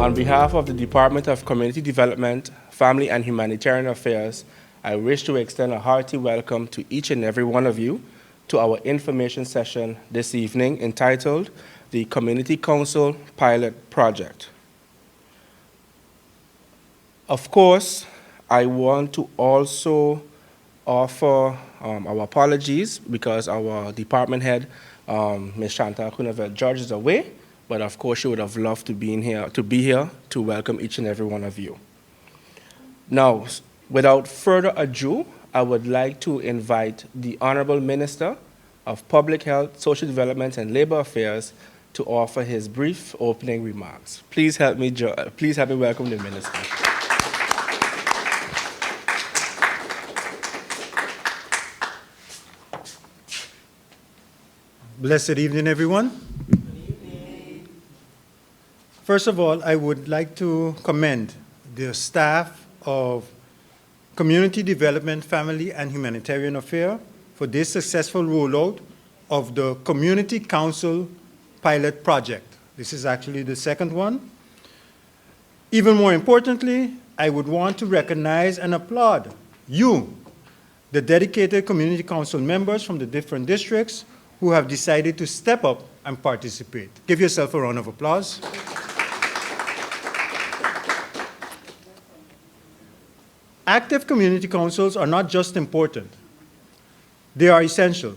On behalf of the Department of Community Development, Family and Humanitarian Affairs, I wish to extend a hearty welcome to each and every one of you to our information session this evening entitled the Community Council Pilot Project. Of course, I want to also offer our apologies because our department head, Ms. Chantal Kunavel George, is away, but of course she would have loved to be here to welcome each and every one of you. Now, without further ado, I would like to invite the Honorable Minister of Public Health, Social Development, and Labor Affairs to offer his brief opening remarks. Please help me welcome the Minister. Blessed evening, everyone. Good evening. First of all, I would like to commend the staff of Community Development, Family and Humanitarian Affairs for this successful rollout of the Community Council Pilot Project. This is actually the second one. Even more importantly, I would want to recognize and applaud you, the dedicated Community Council members from the different districts who have decided to step up and participate. Give yourself a round of applause. Active community councils are not just important, they are essential.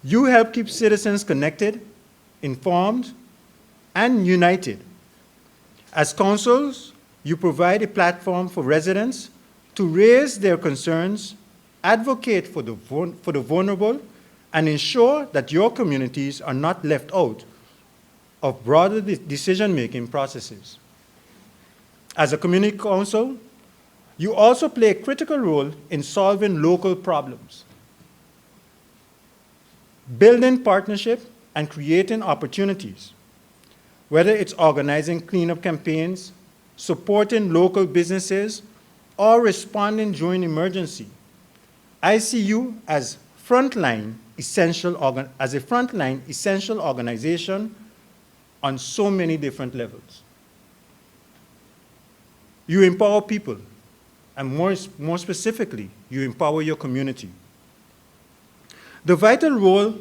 You help keep citizens connected, informed, and united. As councils, you provide a platform for residents to raise their concerns, advocate for the vulnerable, and ensure that your communities are not left out of broader decision-making processes. As a community council, you also play a critical role in solving local problems, building partnership and creating opportunities, whether it's organizing cleanup campaigns, supporting local businesses, or responding during emergency. I see you as a frontline essential organization on so many different levels. You empower people, and more specifically, you empower your community. The vital role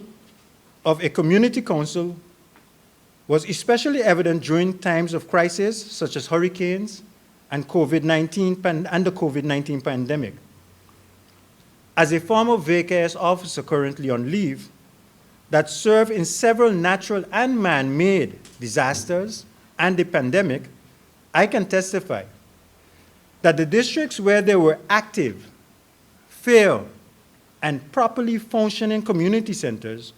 of a community council was especially evident during times of crisis, such as hurricanes and the COVID-19 pandemic. As a former VKS officer currently on leave that served in several natural and man-made disasters and the pandemic, I can testify that the districts where there were active, fair, and properly functioning community centers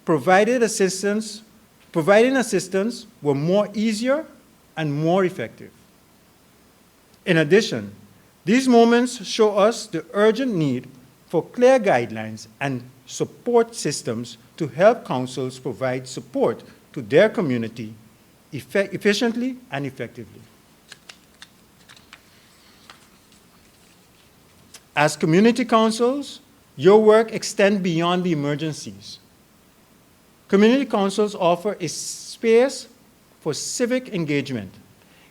providing assistance were more easier and more effective. In addition, these moments show us the urgent need for clear guidelines and support systems to help councils provide support to their community efficiently and effectively. As community councils, your work extends beyond the emergencies. Community councils offer a space for civic engagement,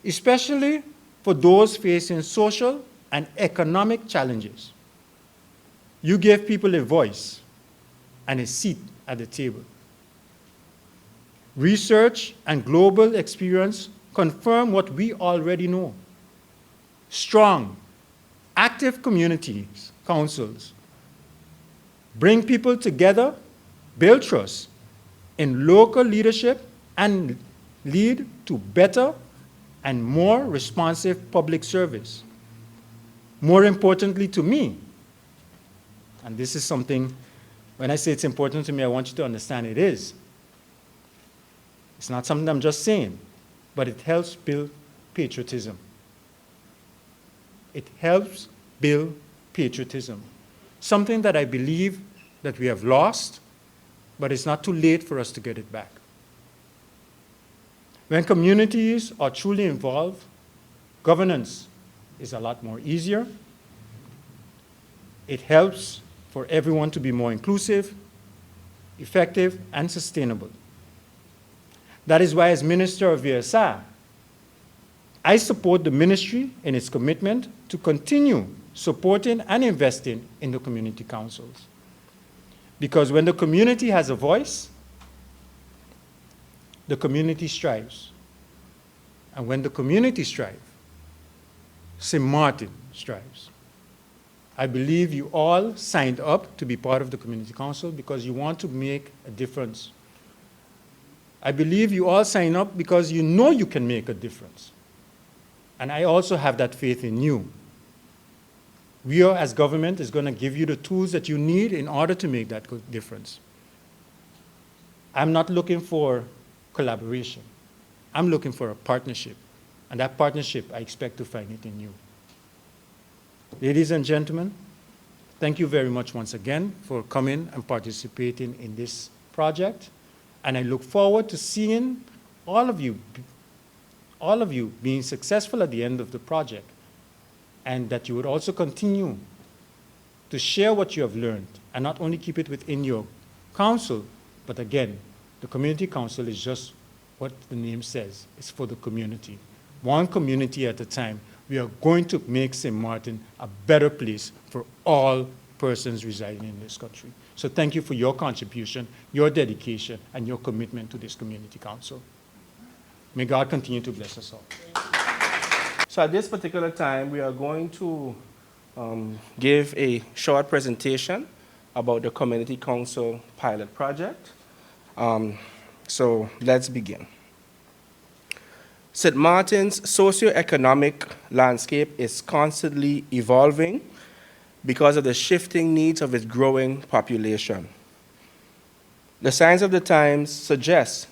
especially for those facing social and economic challenges. You give people a voice and a seat at the table. Research and global experience confirm what we already know. Strong, active communities, councils, bring people together, build trust in local leadership, and lead to better and more responsive public service. More importantly to me, and this is something, when I say it's important to me, I want you to understand it is. It's not something I'm just saying, but it helps build patriotism. It helps build patriotism, something that I believe that we have lost, but it's not too late for us to get it back. When communities are truly involved, governance is a lot more easier. It helps for everyone to be more inclusive, effective, and sustainable. That is why, as Minister of VSA, I support the ministry in its commitment to continue supporting and investing in the community councils. Because when the community has a voice, the community strives. And when the community strives, St. Martin strives. I believe you all signed up to be part of the community council because you want to make a difference. I believe you all sign up because you know you can make a difference. And I also have that faith in you. We are, as government, is going to give you the tools that you need in order to make that difference. I'm not looking for collaboration. I'm looking for a partnership. And that partnership, I expect to find it in you. Ladies and gentlemen, thank you very much once again for coming and participating in this project. And I look forward to seeing all of you being successful at the end of the project, and that you would also continue to share what you have learned and not only keep it within your council, but again, the community council is just what the name says. It's for the community. One community at a time. We are going to make St. Martin a better place for all persons residing in this country. So thank you for your contribution, your dedication, and your commitment to this community council. May God continue to bless us all. So at this particular time, we are going to give a short presentation about the Community Council pilot project. So let's begin. St. Martin's socioeconomic landscape is constantly evolving because of the shifting needs of its growing population. The signs of the times suggest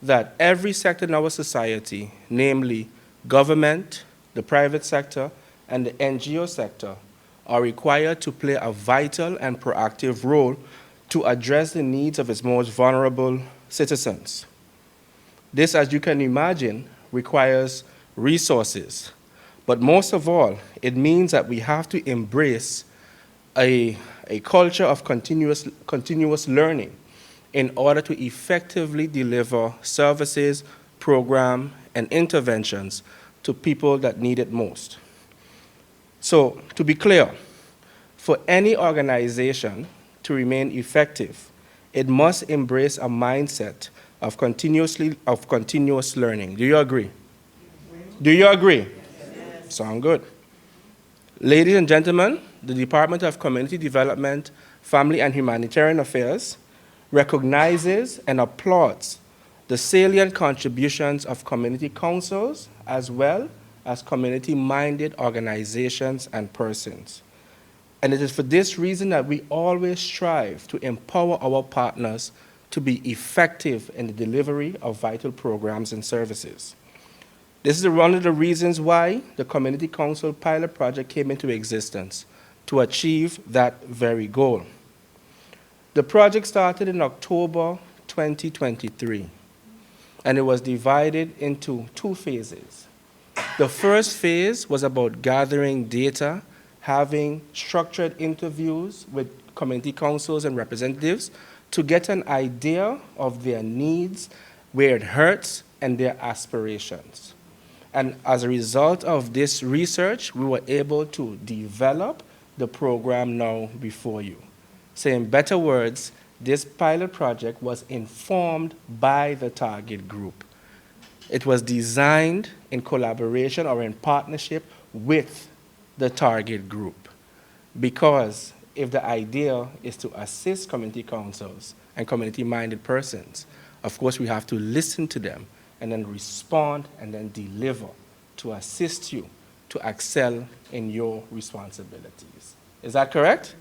that every sector in our society, namely government, the private sector, and the NGO sector, are required to play a vital and proactive role to address the needs of its most vulnerable citizens. This, as you can imagine, requires resources, but most of all, it means that we have to embrace a culture of continuous learning in order to effectively deliver services, programs, and interventions to people that need it most. So, to be clear, for any organization to remain effective, it must embrace a mindset of continuous learning. Do you agree? Do you agree? Yes. Sound good. Ladies and gentlemen, the Department of Community Development, Family and Humanitarian Affairs recognizes and applauds the salient contributions of community councils as well as community-minded organizations and persons. And it is for this reason that we always strive to empower our partners to be effective in the delivery of vital programs and services. This is one of the reasons why the Community Council pilot project came into existence, to achieve that very goal. The project started in October 2023, and it was divided into 2 phases. The first phase was about gathering data, having structured interviews with community councils and representatives to get an idea of their needs, where it hurts, and their aspirations. And as a result of this research, we were able to develop the program now before you. So in better words, this pilot project was informed by the target group. It was designed in collaboration or in partnership with the target group, because if the idea is to assist community councils and community-minded persons, of course we have to listen to them and then respond and then deliver to assist you to excel in your responsibilities. Is that correct?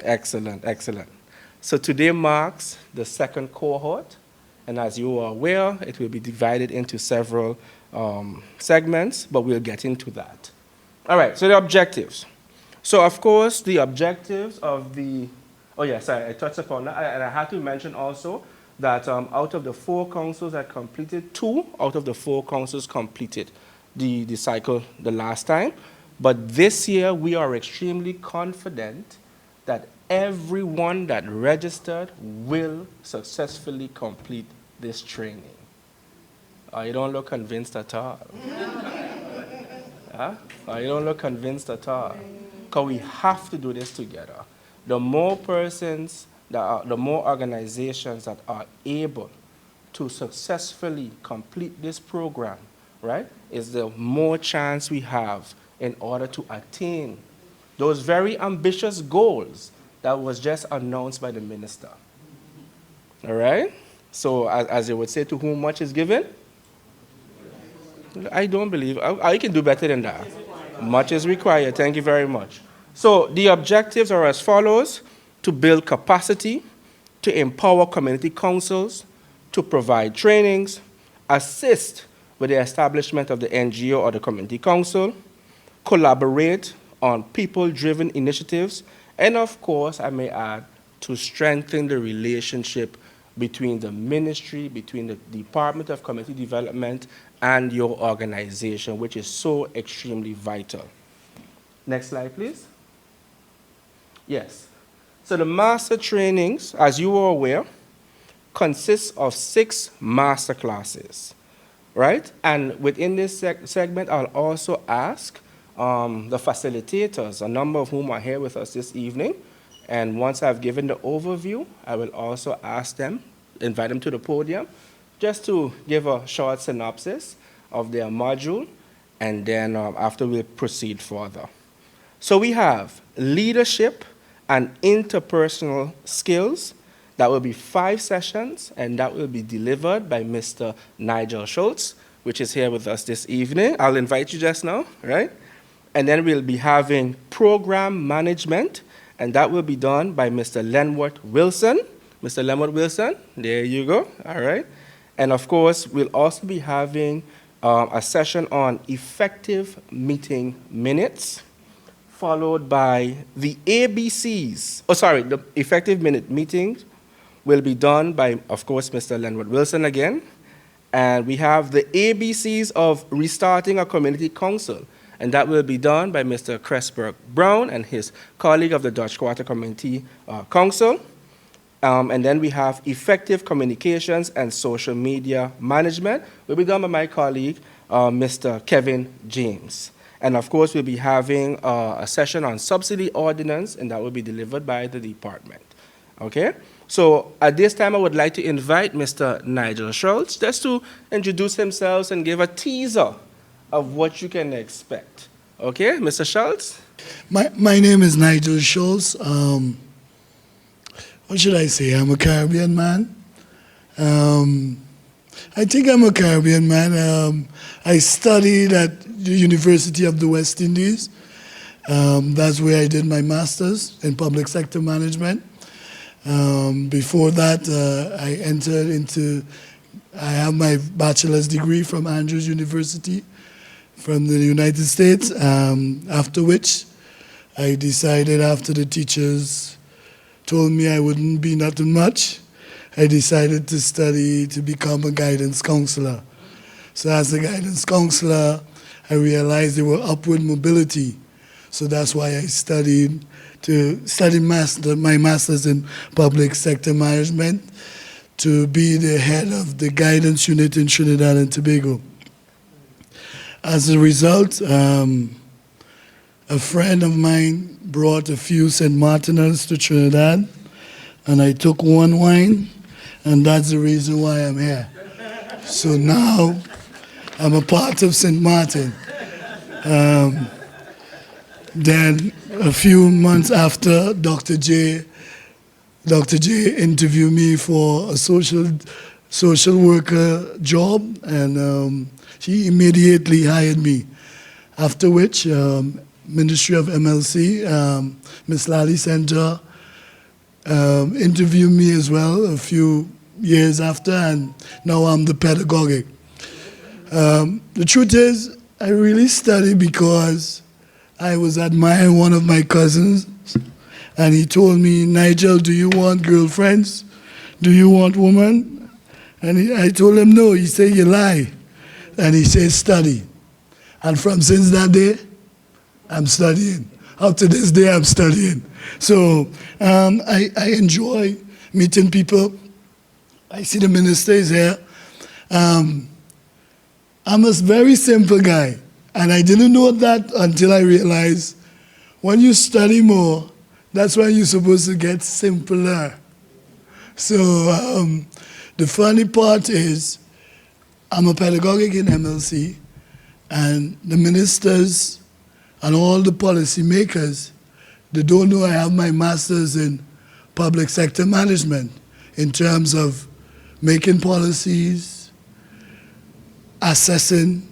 Excellent, excellent. So today marks the second cohort, and as you are aware, it will be divided into several segments, but we'll get into that. All right, so the objectives. So, of course, the objectives of the, I touched upon that, and I had to mention also that out of the 4 councils that completed, 2 out of the 4 councils completed the cycle the last time. But this year, we are extremely confident that everyone that registered will successfully complete this training. You don't look convinced at all. Huh? You don't look convinced at all. Because we have to do this together. The more persons, the more organizations that are able to successfully complete this program, right, is the more chance we have in order to attain those very ambitious goals that was just announced by the minister. All right? So as they would say, to whom much is given, I don't believe, I can do better than that. Much is required. Thank you very much. So the objectives are as follows: to build capacity, to empower community councils, to provide trainings, assist with the establishment of the NGO or the community council, collaborate on people-driven initiatives, and of course, I may add, to strengthen the relationship between the ministry, between the Department of Community Development and your organization, which is so extremely vital. Next slide, please. Yes. So the master trainings, as you are aware, consists of 6 master classes, right? And within this segment, I'll also ask the facilitators, a number of whom are here with us this evening. And once I've given the overview, I will also ask them, invite them to the podium, just to give a short synopsis of their module, and then after we'll proceed further. So we have leadership and interpersonal skills. That will be 5 sessions, and that will be delivered by Mr. Nigel Schultz, which is here with us this evening. I'll invite you just now, right? And then we'll be having program management, and that will be done by Mr. Lenworth Wilson. Mr. Lenworth Wilson, there you go, all right. And of course, we'll also be having a session on effective meeting minutes, followed by the ABCs. The effective minute meetings will be done by, of course, Mr. Lenworth Wilson again. And we have the ABCs of restarting a community council, and that will be done by Mr. Cresberg Brown and his colleague of the Dutch Quarter Community Council. And then we have effective communications and social media management, will be done by my colleague, Mr. Kevin James. And of course, we'll be having a session on subsidy ordinance, and that will be delivered by the department. Okay? So at this time, I would like to invite Mr. Nigel Schultz just to introduce himself and give a teaser of what you can expect. Okay, Mr. Schultz? My name is Nigel Schultz. What should I say? I'm a Caribbean man. I think I'm a Caribbean man. I studied at the University of the West Indies. That's where I did my master's in public sector management. Before that, I have my bachelor's degree from Andrews University from the United States, after which I decided, after the teachers told me I wouldn't be nothing much, I decided to study to become a guidance counselor. So as a guidance counselor, I realized there were upward mobility. So that's why I studied my master's in public sector management to be the head of the guidance unit in Trinidad and Tobago. As a result, a friend of mine brought a few St. Martiners to Trinidad, and I took one wine, and that's the reason why I'm here. So now I'm a part of St. Martin. Then a few months after, Dr. J interviewed me for a social worker job, and he immediately hired me. After which, Ministry of MLC, Ms. Lally Center, interviewed me as well a few years after, and now I'm the pedagogic. The truth is, I really studied because I was admiring one of my cousins, and he told me, Nigel, do you want girlfriends? Do you want women? And I told him no. He said, you lie. And he said, study. And since that day, I'm studying. Up to this day, I'm studying. So I enjoy meeting people. I see the minister is here. I'm a very simple guy, and I didn't know that until I realized when you study more, that's when you're supposed to get simpler. So the funny part is, I'm a pedagogic in MLC, and the ministers and all the policy makers, they don't know I have my master's in public sector management in terms of making policies, assessing,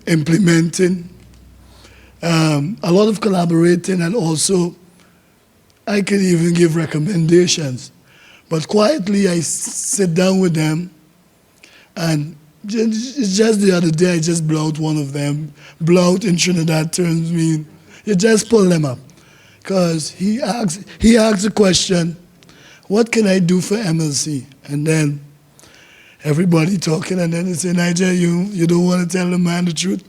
implementing, a lot of collaborating, and also I can even give recommendations. But quietly I sit down with them, and just the other day I just blew out one of them. Blow out in Trinidad terms mean you just pull them up. Because he asked the question, what can I do for MLC? And then everybody talking, and then they say, Nigel, you don't want to tell the man the truth?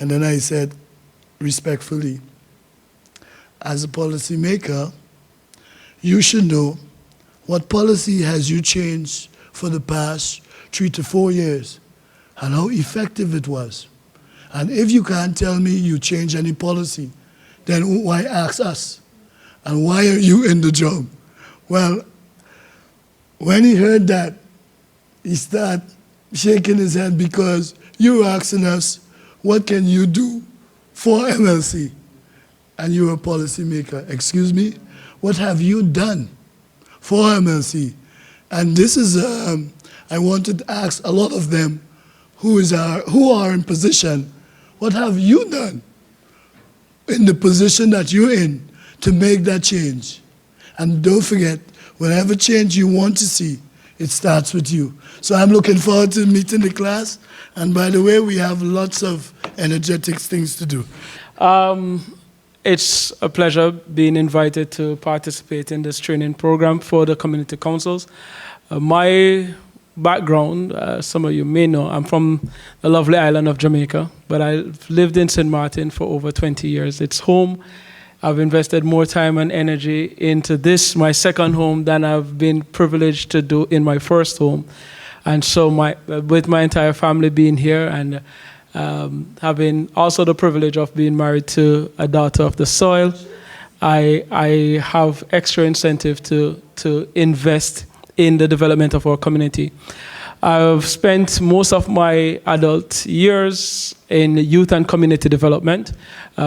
And then I said, respectfully, as a policymaker, you should know what policy has you changed for the past 3 to 4 years and how effective it was. And if you can't tell me you changed any policy, then why ask us? And why are you in the job? Well, when he heard that, he started shaking his head because you were asking us, what can you do for MLC? And you're a policymaker. Excuse me? What have you done for MLC? And this is, I wanted to ask a lot of them who are in position, what have you done in the position that you're in to make that change? And don't forget, whatever change you want to see, it starts with you. So I'm looking forward to meeting the class. And by the way, we have lots of energetic things to do. It's a pleasure being invited to participate in this training program for the community councils. My background, some of you may know, I'm from the lovely island of Jamaica, but I've lived in St. Martin for over 20 years. It's home. I've invested more time and energy into this, my second home, than I've been privileged to do in my first home. And so with my entire family being here and having also the privilege of being married to a daughter of the soil, I have extra incentive to invest in the development of our community. I've spent most of my adult years in youth and community development,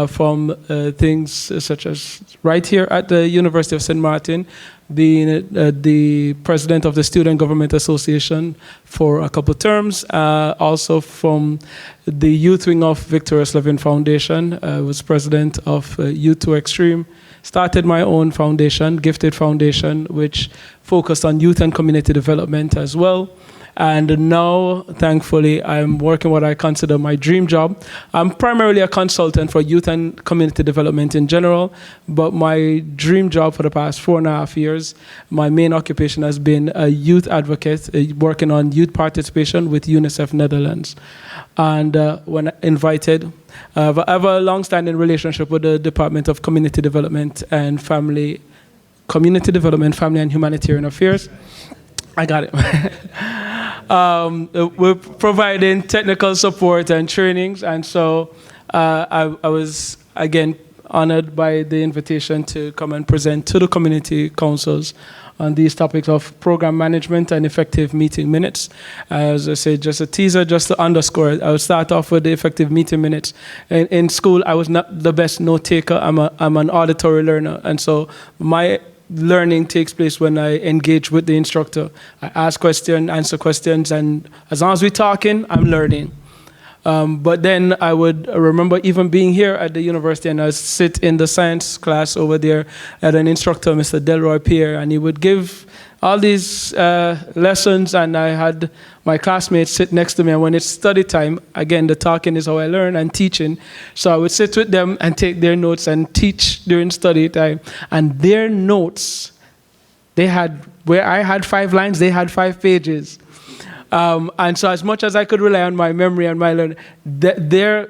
from things such as right here at the University of St. Martin, being the president of the Student Government Association for a couple of terms, also from the youth wing of Victorious Living Foundation. I was president of Youth to Extreme. Started my own foundation, Gifted Foundation, which focused on youth and community development as well. And now, thankfully, I'm working what I consider my dream job. I'm primarily a consultant for youth and community development in general, but my dream job for the past 4.5 years, my main occupation has been a youth advocate, working on youth participation with UNICEF Netherlands. And when invited, I have a long-standing relationship with the Department of Community Development and Family and Humanitarian Affairs. I got it. We're providing technical support and trainings, and so I was, again, honored by the invitation to come and present to the community councils on these topics of program management and effective meeting minutes. As I said, just a teaser, just to underscore it, I will start off with the effective meeting minutes. In school, I was not the best note taker. I'm an auditory learner, and so my learning takes place when I engage with the instructor. I ask questions, answer questions, and as long as we're talking, I'm learning. But then I would remember even being here at the university, and I would sit in the science class over there at an instructor, Mr. Delroy Pierre, and he would give all these lessons, and I had my classmates sit next to me, and when it's study time, again, the talking is how I learn, and teaching. So I would sit with them and take their notes and teach during study time. And their notes, where I had 5 lines, they had 5 pages. And so as much as I could rely on my memory and my learning, their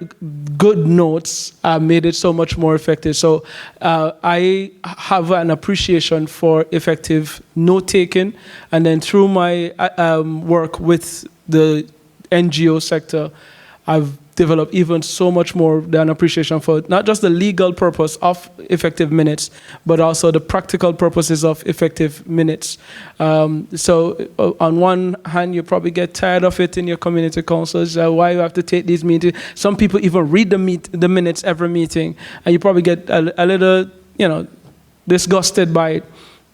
good notes made it so much more effective. So I have an appreciation for effective note-taking. And then through my work with the NGO sector, I've developed even so much more than appreciation for not just the legal purpose of effective minutes, but also the practical purposes of effective minutes. On one hand, you probably get tired of it in your community councils, why you have to take these meetings. Some people even read the minutes every meeting, and you probably get a little, disgusted by it.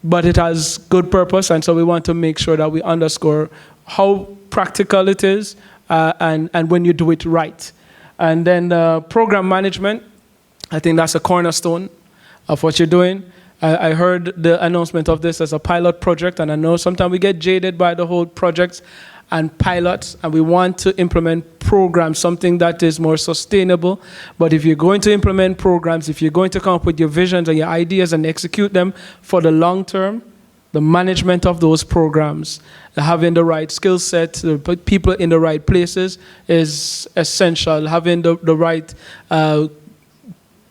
But it has good purpose, and so we want to make sure that we underscore how practical it is, and when you do it right. And then program management, I think that's a cornerstone of what you're doing. I heard the announcement of this as a pilot project, and I know sometimes we get jaded by the whole projects and pilots, and we want to implement programs, something that is more sustainable. But if you're going to implement programs, if you're going to come up with your visions and your ideas and execute them for the long term, the management of those programs, having the right skill set, the people in the right places is essential. Having the right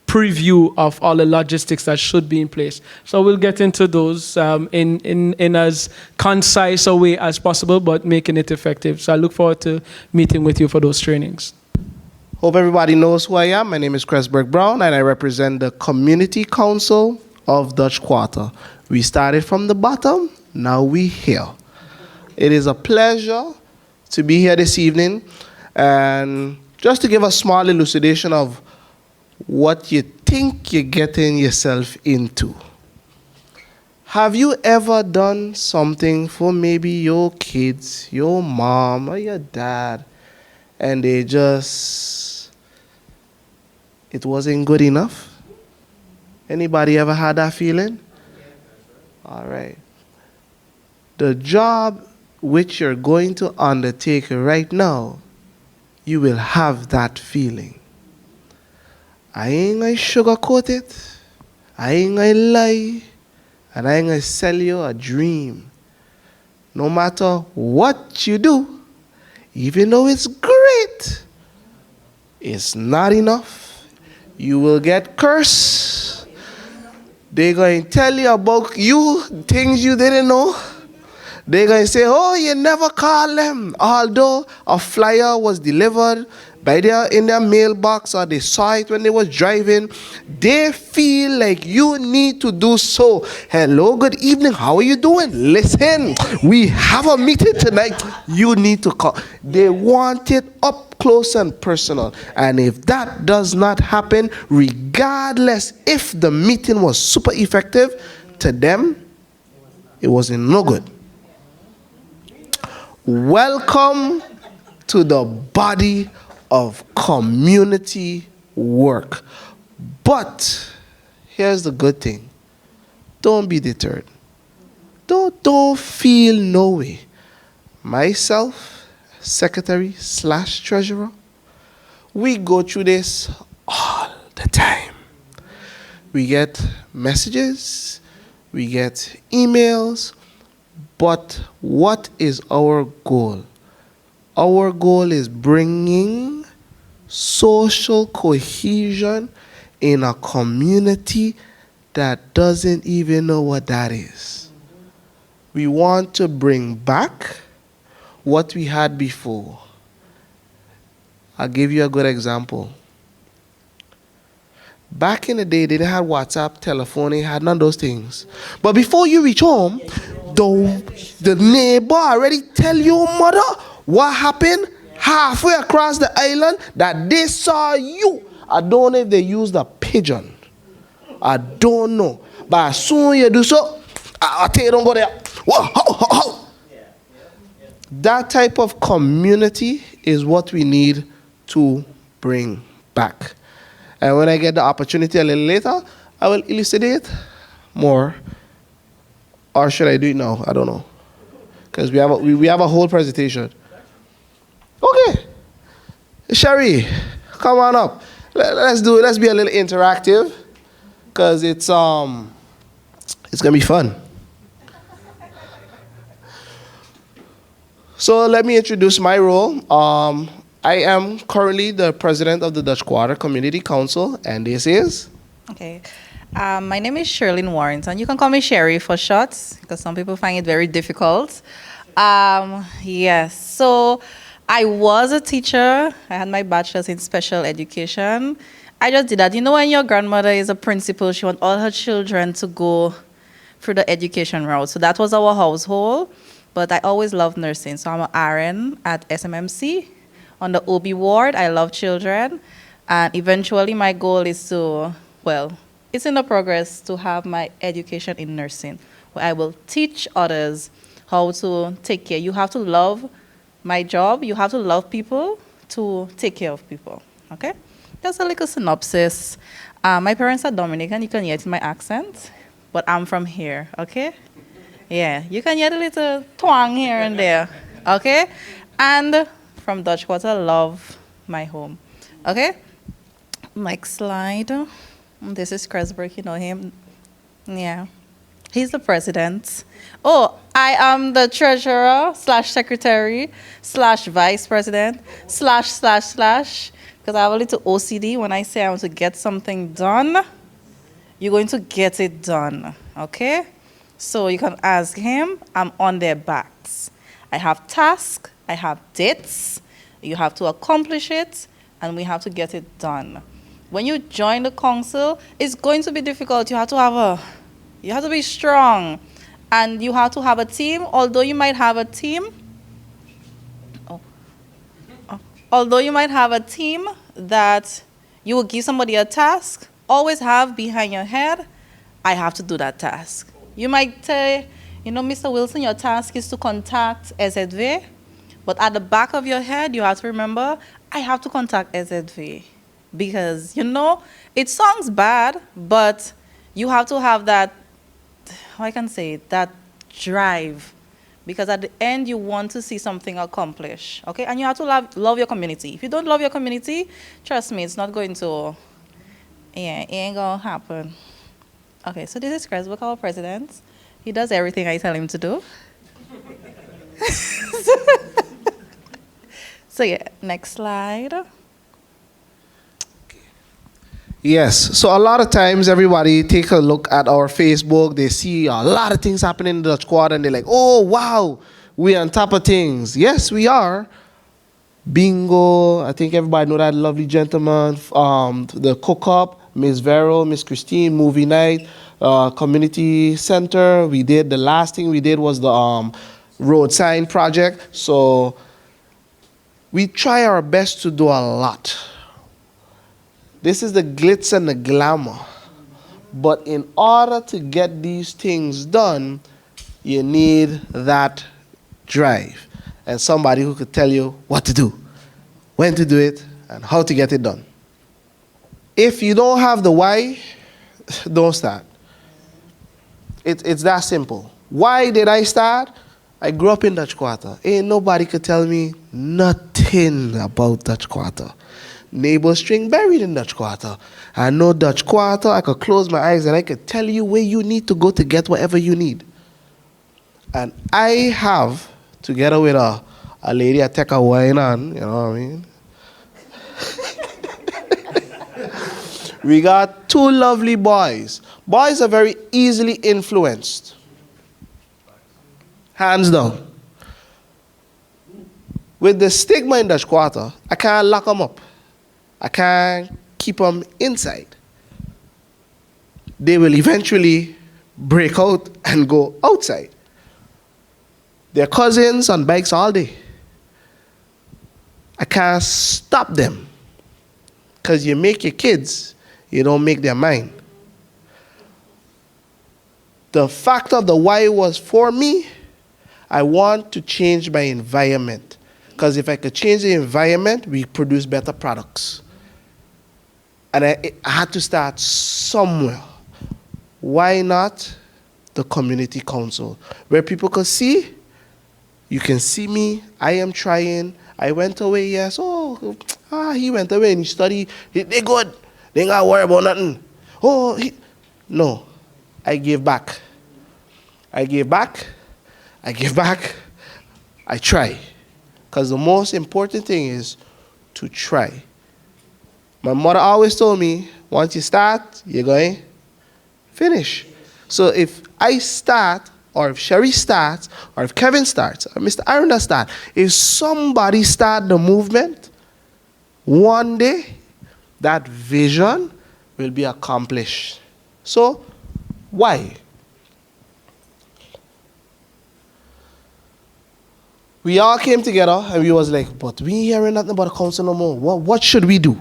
preview of all the logistics that should be in place. So we'll get into those in as concise a way as possible, but making it effective. So I look forward to meeting with you for those trainings. Hope everybody knows who I am. My name is Cresberg Brown, and I represent the Community Council of Dutch Quarter. We started from the bottom, now we here. It is a pleasure to be here this evening, and just to give a small elucidation of what you think you're getting yourself into. Have you ever done something for maybe your kids, your mom, or your dad, and it wasn't good enough? Anybody ever had that feeling? All right. The job which you're going to undertake right now, you will have that feeling. I ain't gonna sugarcoat it, I ain't gonna lie, and I ain't gonna sell you a dream. No matter what you do, even though it's great, it's not enough. You will get cursed. They're going to tell you about you, things you didn't know. They're going to say, oh, you never call them. Although a flyer was delivered in their mailbox, or they saw it when they was driving, they feel like you need to do so. Hello, good evening, how are you doing? Listen, we have a meeting tonight. You need to call. They want it up close and personal. And if that does not happen, regardless if the meeting was super effective, to them, it wasn't no good. Welcome to the body of community work. But here's the good thing. Don't be deterred. Don't feel no way. Myself, secretary/treasurer, we go through this all the time. We get messages, we get emails, but what is our goal? Our goal is bringing social cohesion in a community that doesn't even know what that is. We want to bring back what we had before. I'll give you a good example. Back in the day, they didn't have WhatsApp, telephone, had none of those things. But before you reach home, the neighbor already tell your mother what happened halfway across the island, that they saw you. I don't know if they used a pigeon. I don't know. But as soon as you do so, I'll tell you, don't go there. Whoa, ho, ho, ho. That type of community is what we need to bring back. And when I get the opportunity a little later, I will elucidate more. Or should I do it now? I don't know. Because we have a whole presentation. Okay. Sherry, come on up. Let's do it. Let's be a little interactive. Because it's going to be fun. So let me introduce my role. I am currently the president of the Dutch Quarter Community Council, and this is? Okay. My name is Sherlyn Warrington. You can call me Sherry for short, because some people find it very difficult. Yes. So I was a teacher. I had my bachelor's in special education. I just did that. You know, when your grandmother is a principal, she wants all her children to go through the education route. So that was our household. But I always loved nursing. So I'm an RN at SMMC on the OB ward. I love children. And eventually my goal is to, well, it's in the progress to have my education in nursing, where I will teach others how to take care. You have to love my job. You have to love people to take care of people, okay? Just a little synopsis. My parents are Dominican. You can hear it in my accent, but I'm from here, okay? Yeah, you can hear a little twang here and there, okay? And from Dutch Quarter, love my home, okay? Next slide. This is Kresberg, you know him. Yeah. He's the president. Oh, I am the treasurer / secretary / vice president / because I have a little OCD. When I say I want to get something done, you're going to get it done, okay? So you can ask him. I'm on their backs. I have tasks, I have dates, you have to accomplish it, and we have to get it done. When you join the council, it's going to be difficult. You have to be strong, and you have to have a team. Although you might have a team that you will give somebody a task, always have behind your head, I have to do that task. You might say, you know, Mr. Wilson, your task is to contact SZV, but at the back of your head, you have to remember, I have to contact SZV. Because, you know, it sounds bad, but you have to have that, how I can say it, that drive. Because at the end, you want to see something accomplished, okay? And you have to love your community. If you don't love your community, trust me, it's not going to, it ain't gonna happen. Okay, so this is Kresberg, our president. He does everything I tell him to do. So yeah, next slide. Yes, so a lot of times everybody take a look at our Facebook, they see a lot of things happening in the Dutch Quarter and they're like, oh wow, we're on top of things. Yes, we are. Bingo, I think everybody know that lovely gentleman, the cook-up, Miss Vero, Miss Christine, movie night, community center. The last thing we did was the road sign project. So we try our best to do a lot. This is the glitz and the glamour. But in order to get these things done, you need that drive. And somebody who could tell you what to do, when to do it, and how to get it done. If you don't have the why, don't start. It's that simple. Why did I start? I grew up in Dutch Quarter. Ain't nobody could tell me nothing about Dutch Quarter. Neighbor string buried in Dutch Quarter. I know Dutch Quarter. I could close my eyes and I could tell you where you need to go to get whatever you need. And I have, together with a lady I take a wine on, you know what I mean? We got two lovely boys. Boys are very easily influenced. Hands down. With the stigma in Dutch Quarter, I can't lock them up. I can't keep them inside. They will eventually break out and go outside. They're cousins on bikes all day. I can't stop them. Because you make your kids, you don't make their mind. The fact of the why was for me, I want to change my environment. Because if I could change the environment, we produce better products. And I had to start somewhere. Why not the community council? Where people could see, you can see me, I am trying, I went away, yes, he went away and he studied, they good, they ain't gotta worry about nothing. No, I gave back. I gave back, I try. Because the most important thing is to try. My mother always told me, once you start, you're going to finish. So if I start, or if Sherry starts, or if Kevin starts, or Mr. Arunda starts, if somebody start the movement, one day that vision will be accomplished. So, why? We all came together and we was like, but we ain't hearing nothing about the council no more. What should we do?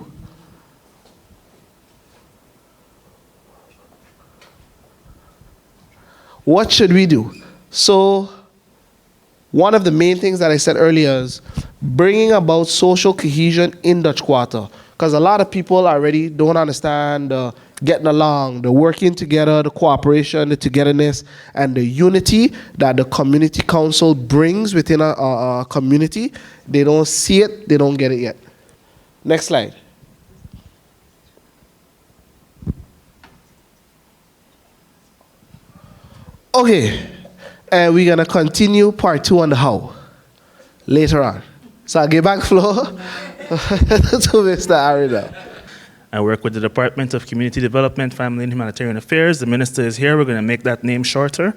What should we do? So, one of the main things that I said earlier is bringing about social cohesion in Dutch Quarter. Because a lot of people already don't understand the getting along, the working together, the cooperation, the togetherness, and the unity that the community council brings within a community. They don't see it, they don't get it yet. Next slide. Okay, and we're gonna continue part 2 on the how later on. So I'll give back the floor to Mr. Arida. I work with the Department of Community Development, Family and Humanitarian Affairs. The minister is here. We're going to make that name shorter.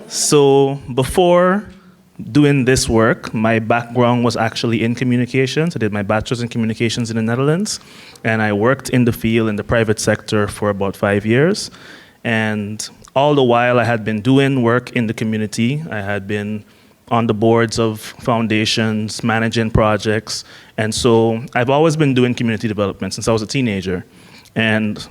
So before doing this work, my background was actually in communications. I did my bachelor's in communications in the Netherlands, and I worked in the field in the private sector for about 5 years. And all the while I had been doing work in the community. I had been on the boards of foundations, managing projects. And so I've always been doing community development since I was a teenager. And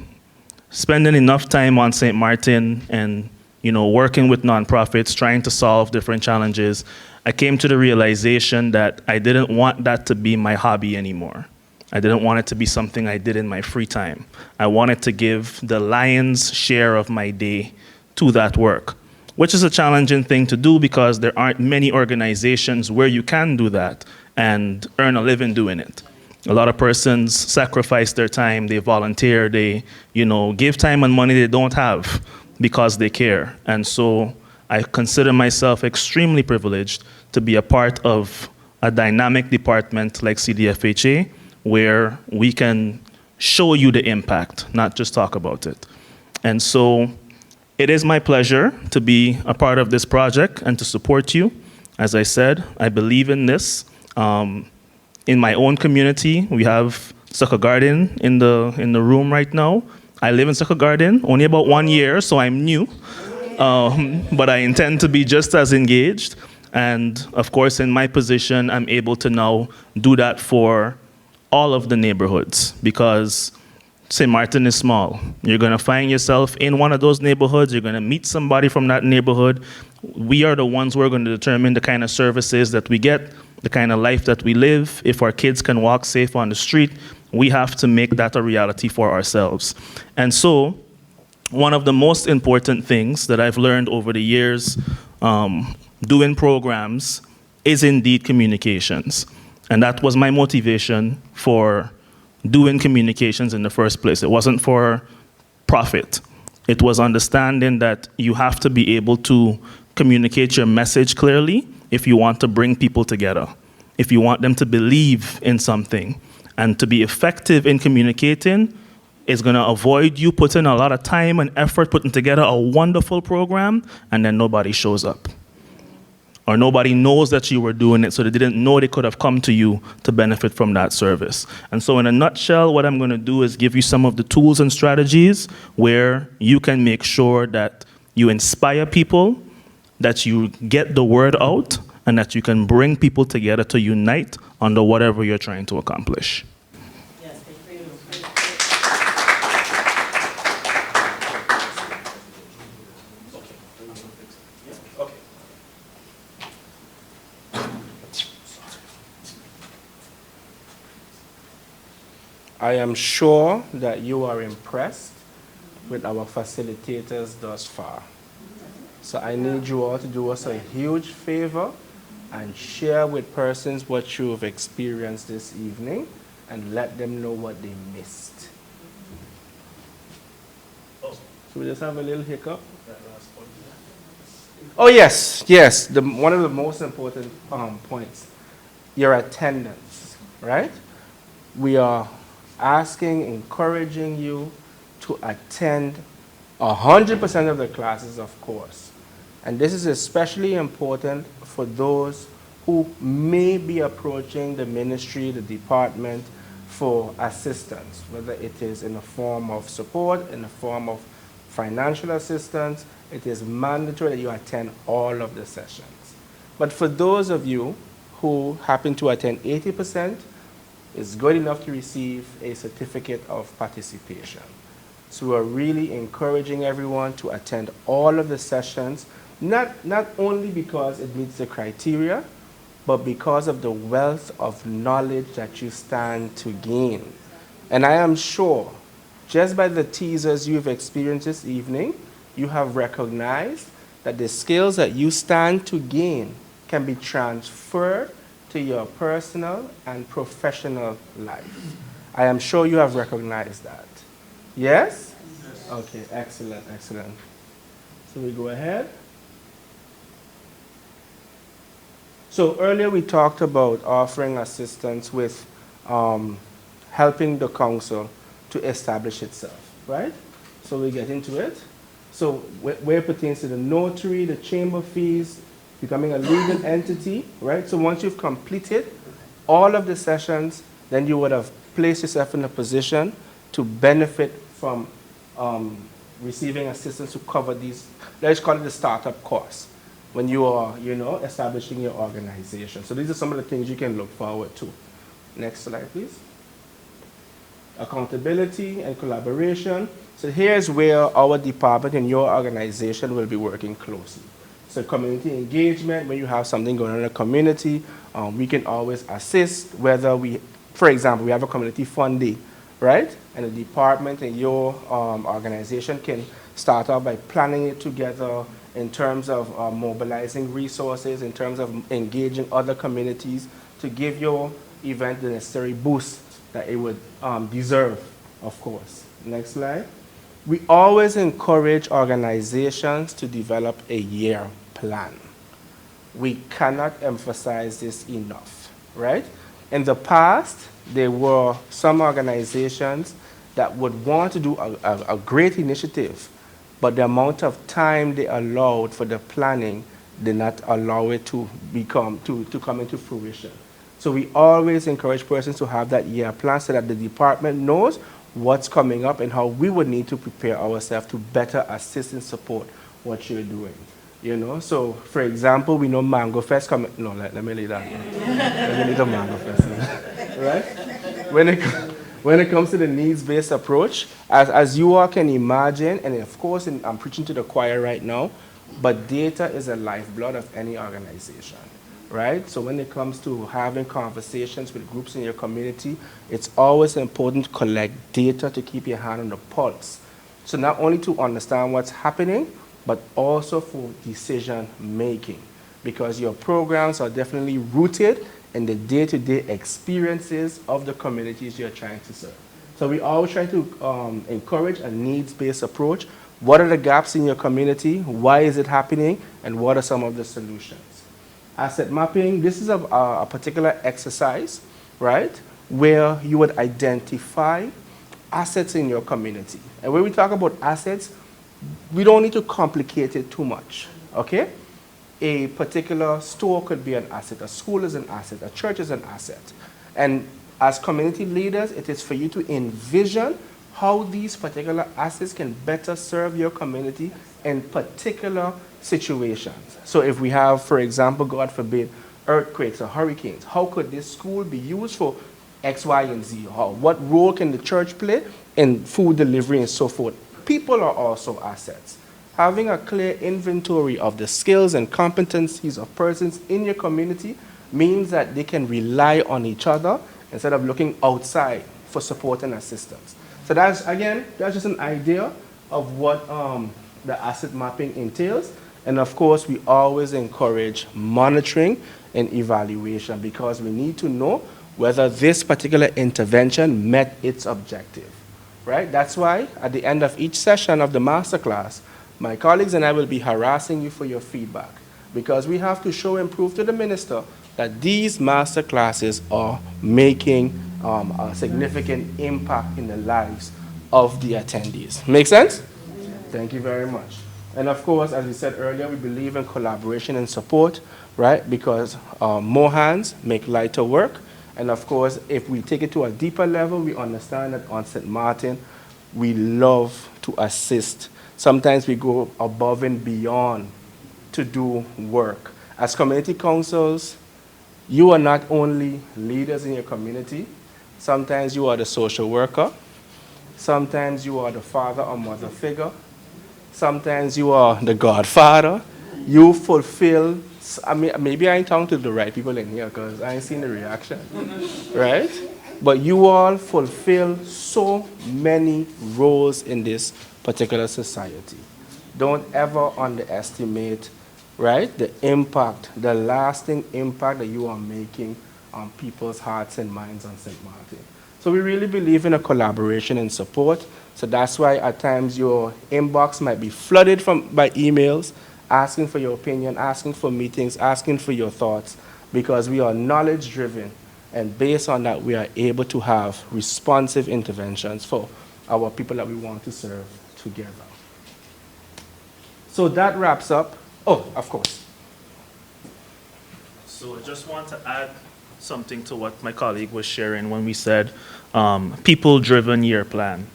spending enough time on St. Martin and working with nonprofits, trying to solve different challenges, I came to the realization that I didn't want that to be my hobby anymore. I didn't want it to be something I did in my free time. I wanted to give the lion's share of my day to that work, which is a challenging thing to do because there aren't many organizations where you can do that and earn a living doing it. A lot of persons sacrifice their time, they volunteer, they give time and money they don't have because they care. And so I consider myself extremely privileged to be a part of a dynamic department like CDFHA, where we can show you the impact, not just talk about it. And so it is my pleasure to be a part of this project and to support you. As I said, I believe in this. In my own community, we have Sucker Garden in the room right now. I live in Sucker Garden, only about 1 year, so I'm new. But I intend to be just as engaged. And of course, in my position, I'm able to now do that for all of the neighborhoods because St. Martin is small. You're going to find yourself in one of those neighborhoods. You're going to meet somebody from that neighborhood. We are the ones who are going to determine the kind of services that we get, the kind of life that we live. If our kids can walk safe on the street, we have to make that a reality for ourselves. And so one of the most important things that I've learned over the years doing programs is indeed communications. And that was my motivation for doing communications in the first place. It wasn't for profit. It was understanding that you have to be able to communicate your message clearly if you want to bring people together, if you want them to believe in something. And to be effective in communicating is going to avoid you putting a lot of time and effort putting together a wonderful program and then nobody shows up. Or nobody knows that you were doing it, so they didn't know they could have come to you to benefit from that service. And so in a nutshell, what I'm going to do is give you some of the tools and strategies where you can make sure that you inspire people, that you get the word out, and that you can bring people together to unite under whatever you're trying to accomplish. I am sure that you are impressed with our facilitators thus far. So I need you all to do us a huge favor and share with persons what you've experienced this evening and let them know what they missed. So we just have a little hiccup. Oh yes, one of the most important points, your attendance, right? We are asking, encouraging you to attend 100% of the classes, of course. And this is especially important for those who may be approaching the ministry, the department, for assistance, whether it is in the form of support, in the form of financial assistance. It is mandatory that you attend all of the sessions. But for those of you who happen to attend 80%, it's good enough to receive a certificate of participation. So we're really encouraging everyone to attend all of the sessions, not only because it meets the criteria, but because of the wealth of knowledge that you stand to gain. And I am sure, just by the teasers you've experienced this evening, you have recognized that the skills that you stand to gain can be transferred to your personal and professional life. I am sure you have recognized that. Yes? Okay, excellent, excellent. So we go ahead. So earlier we talked about offering assistance with helping the council to establish itself, right? So we get into it. So where it pertains to the notary, the chamber fees, becoming a legal entity, right? So once you've completed all of the sessions, then you would have placed yourself in a position to benefit from receiving assistance to cover these, let's call it the startup costs, when you are, establishing your organization. So these are some of the things you can look forward to. Next slide, please. Accountability and collaboration. So here's where our department and your organization will be working closely. So community engagement, when you have something going on in the community, we can always assist, whether for example, we have a community fund day, right? And the department and your organization can start out by planning it together in terms of mobilizing resources, in terms of engaging other communities to give your event the necessary boost that it would deserve, of course. Next slide. We always encourage organizations to develop a year plan. We cannot emphasize this enough, right? In the past, there were some organizations that would want to do a great initiative, but the amount of time they allowed for the planning did not allow it to come into fruition. So we always encourage persons to have that year plan so that the department knows what's coming up and how we would need to prepare ourselves to better assist and support what you're doing. So for example, we know Mango Fest coming. No, let me leave that. Let me leave the Mango Fest. Right? When it comes to the needs-based approach, as you all can imagine, and of course, I'm preaching to the choir right now, but data is a lifeblood of any organization, right? So when it comes to having conversations with groups in your community, it's always important to collect data to keep your hand on the pulse. So not only to understand what's happening, but also for decision making, because your programs are definitely rooted in the day-to-day experiences of the communities you're trying to serve. So we always try to encourage a needs-based approach. What are the gaps in your community? Why is it happening? And what are some of the solutions? Asset mapping, this is a particular exercise, right, where you would identify assets in your community. And when we talk about assets, we don't need to complicate it too much, okay? A particular store could be an asset, a school is an asset, a church is an asset. And as community leaders, it is for you to envision how these particular assets can better serve your community in particular situations. So if we have, for example, God forbid, earthquakes or hurricanes, how could this school be used for X, Y, and Z? What role can the church play in food delivery and so forth? People are also assets. Having a clear inventory of the skills and competencies of persons in your community means that they can rely on each other instead of looking outside for support and assistance. So that's just an idea of what the asset mapping entails. And of course, we always encourage monitoring and evaluation because we need to know whether this particular intervention met its objective, right? That's why at the end of each session of the masterclass, my colleagues and I will be harassing you for your feedback because we have to show and prove to the minister that these master classes are making a significant impact in the lives of the attendees. Make sense? Thank you very much. And of course, as we said earlier, we believe in collaboration and support, right? Because more hands make lighter work. And of course, if we take it to a deeper level, we understand that on St. Martin, we love to assist. Sometimes we go above and beyond to do work. As community councils, you are not only leaders in your community, sometimes you are the social worker, sometimes you are the father or mother figure, sometimes you are the godfather. You fulfill, I mean, maybe I ain't talking to the right people in here because I ain't seen the reaction, right? But you all fulfill so many roles in this particular society. Don't ever underestimate, right, the impact, the lasting impact that you are making on people's hearts and minds on St. Martin. So we really believe in a collaboration and support. So that's why at times your inbox might be flooded by emails, asking for your opinion, asking for meetings, asking for your thoughts, because we are knowledge-driven. And based on that, we are able to have responsive interventions for our people that we want to serve together. So that wraps up. Oh, of course. So I just want to add something to what my colleague was sharing when we said people-driven year plan.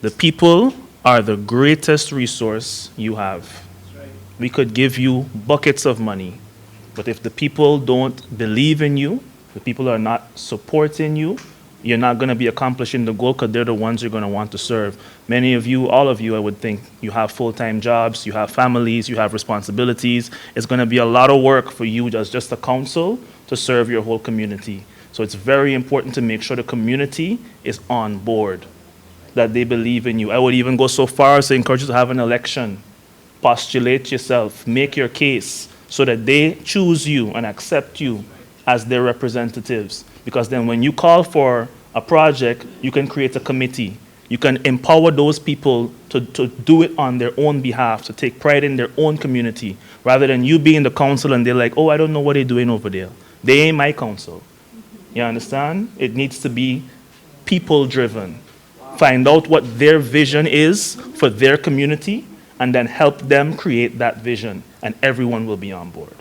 The people are the greatest resource you have. We could give you buckets of money, but if the people don't believe in you, the people are not supporting you, you're not going to be accomplishing the goal because they're the ones you're going to want to serve. Many of you, all of you, I would think, you have full-time jobs, you have families, you have responsibilities. It's going to be a lot of work for you as just a council to serve your whole community. So it's very important to make sure the community is on board, that they believe in you. I would even go so far as to encourage you to have an election. Postulate yourself, make your case so that they choose you and accept you as their representatives. Because then when you call for a project, you can create a committee. You can empower those people to do it on their own behalf, to take pride in their own community, rather than you being the council and they're like, oh, I don't know what they're doing over there. They ain't my council. You understand? It needs to be people-driven. Find out what their vision is for their community, and then help them create that vision, and everyone will be on board.